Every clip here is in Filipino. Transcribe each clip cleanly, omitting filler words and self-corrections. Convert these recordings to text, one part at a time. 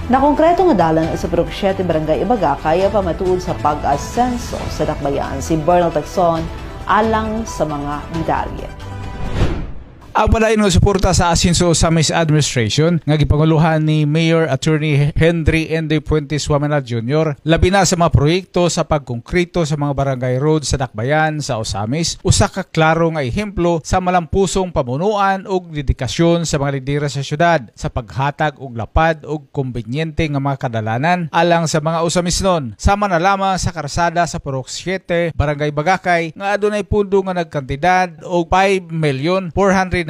Nakongkreto nga dalan sa Purok 7 Barangay Ibaga kaya pa matuod sa pag-asenso sa dakbayan si Bernal Tacson alang sa mga detalye. Ang malain nga suporta sa asenso sa Miss Administration nga gipanguluhan ni Mayor Attorney Henry Ende Puentes Waminal Jr. labi na sa mga proyekto sa pagkongkrito sa mga barangay road sa dakbayan sa Osamis, usa ka klaro nga ehemplo sa malampusong pamunuan ug dedikasyon sa mga lidera sa syudad sa paghatag og lapad ug kombenyente nga mga kadalanan alang sa mga Osamisnon. Sama na lamang sa karsada sa Purok 7 Barangay Bagakay nga adunay pundo nga nagkantidad og 5,419,113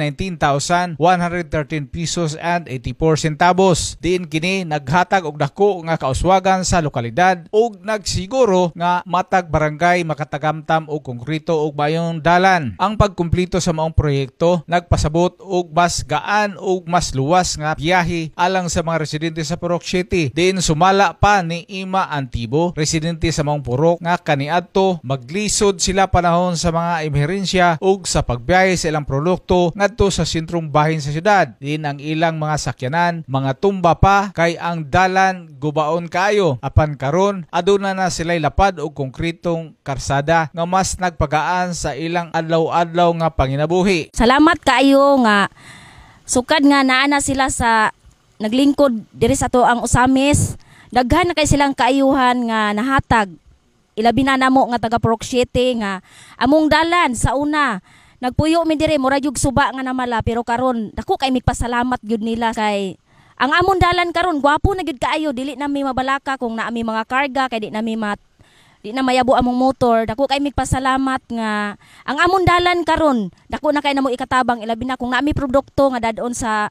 pesos and 84 centavos. Diin kini naghatag og dako nga kauswagan sa lokalidad ug nagsiguro nga matag barangay makatagamtam og konkrito ug mayong dalan. Ang pagkumpleto sa maong proyekto nagpasabot og mas gaan ug mas luwas nga biyahe alang sa mga residente sa Purok 7. Diin sumala pa ni Ima Antibo, residente sa maong purok, nga kaniadto maglisod sila panahon sa mga emerhensya ug sa pagbiyahe sa ilang produkto ngadto sa sentrong bahin sa syudad. Din ang ilang mga sakyanan mga tumba pa kay ang dalan gubaon kayo. Apan karon aduna na sila'y lapad og konkretong karsada nga mas nagpagaan sa ilang adlaw-adlaw nga panginabuhi. Salamat kayo nga sukad nga naa na sila sa naglingkod diri sa to ang Osamis. Daghan na kay silang kaayuhan nga nahatag. Ilabi na namo nga taga Purok 7 nga among dalan sa una nagpuyo mi dire mura jug suba nga namala, pero karon dako kay migpasalamat gyud nila kay ang amon dalan karon gwapo na gyud kaayo, dili na mi mabalaka kung naa mi mga karga kay di na mayabo among motor. Dako kay migpasalamat nga ang amon dalan karon dako na kay namo ikatabang, ilabi na kung naa mi produkto nga dadon sa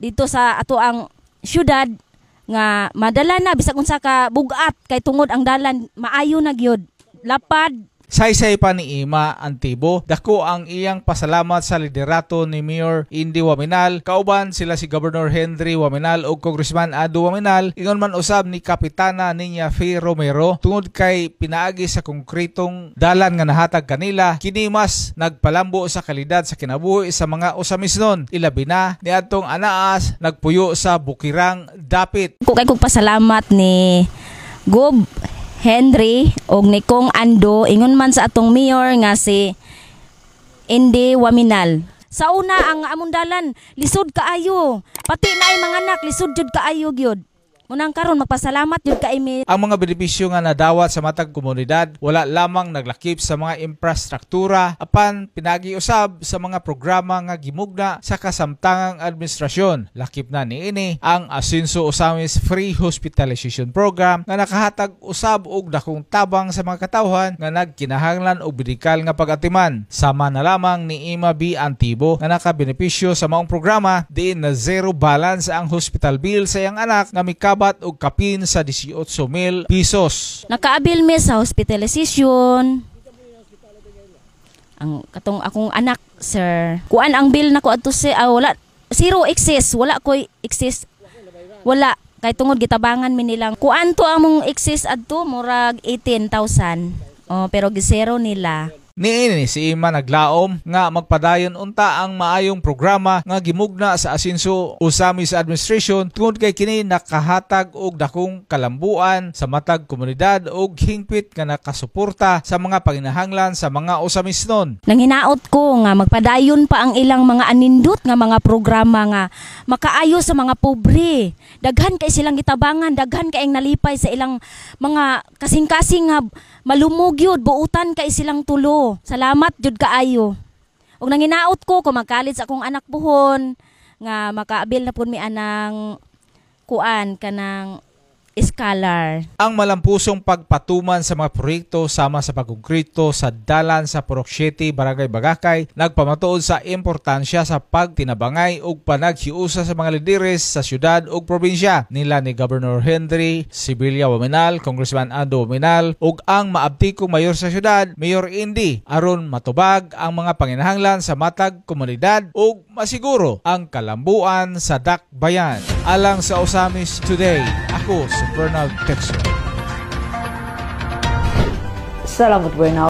dito sa ato ang syudad nga madala na bisag unsa ka bugat kay tungod ang dalan maayo na gyud lapad. Saysay pa ni Ima Antibo, dako ang iyang pasalamat sa liderato ni Mayor Indy Waminal, kauban sila si Governor Henry Waminal o Congressman Ado Waminal, ingon man usab ni Kapitana Niña Faye Romero tungod kay pinaagi sa konkretong dalan nga nahatag kanila. Kini mas nagpalambo sa kalidad sa kinabuhi sa mga Osamisnon, ilabi na ni atong anaas nagpuyo sa bukirang dapit. Kay kog pasalamat ni Gob Henry og ni Kong Ando, ingon man sa atong mayor nga si Indy Waminal. Sa una ang among dalan lisod kaayo, pati naay mga anak lisod jud kaayo gyud. Munang karon magpasalamat jud kay mi. Ang mga benepisyo nga nadawat sa matag komunidad wala lamang naglakip sa mga infrastruktura, apan pinagi-usab sa mga programa nga gimugna sa kasamtangang administrasyon. Lakip na niini ang Asenso Osamis Free Hospitalization Program nga nakahatag usab og dakong tabang sa mga katawhan nga nagkinahanglan og medikal nga pag-atiman. Sama na lamang ni Ima B. Antibo nga nakabenepisyo sa maong programa, diin na zero balance ang hospital bill sa iyang anak nga mikab og kapin sa 18,000 pesos. Nakaabil mi sa hospitalization. Ang katong akong anak, sir. Kuan ang bill nako adto wala zero excess, wala koy excess. Wala kay tungod gitabangan mi nilang. Kuan to among excess adto murag 18,000. Oh, pero gisero nila. Niini si Ima naglaom nga magpadayon unta ang maayong programa nga gimugna sa Asenso Osamis Administration tungod kay kini nakahatag og dakong kalambuan sa matag komunidad og hingpit nga nakasuporta sa mga panginahanglan sa mga Osamisnon. Nanghinaot ko nga magpadayon pa ang ilang mga anindot nga mga programa nga makaayo sa mga pobre. Daghan kay silang gitabangan, daghan kay ang nalipay sa ilang mga kasing-kasing nga malumog yun, buutan kay silang tulo. Salamat jud kaayo. Ug nanginaot ko kung magkalit sa akong anak buhon nga makaabil na pud mi anang kuan kanang scholar. Ang malampusong pagpatuman sa mga proyekto sama sa pagkonkrito sa dalan sa Purok 7 Barangay Bagakay nagpamatuod sa importansya sa pagtinabangay ug panaghiusa sa mga lideres sa syudad ug probinsya nila ni Governor Henry Sibilia Waminal, Congressman Ando Waminal ug ang maabtikong mayor sa syudad, Mayor Indy, aron matubag ang mga panginahanglan sa matag komunidad ug masiguro ang kalambuan sa dakbayan. Alang sa Osamis Today, ako si Bernal Tacson. Salamat, Bernal.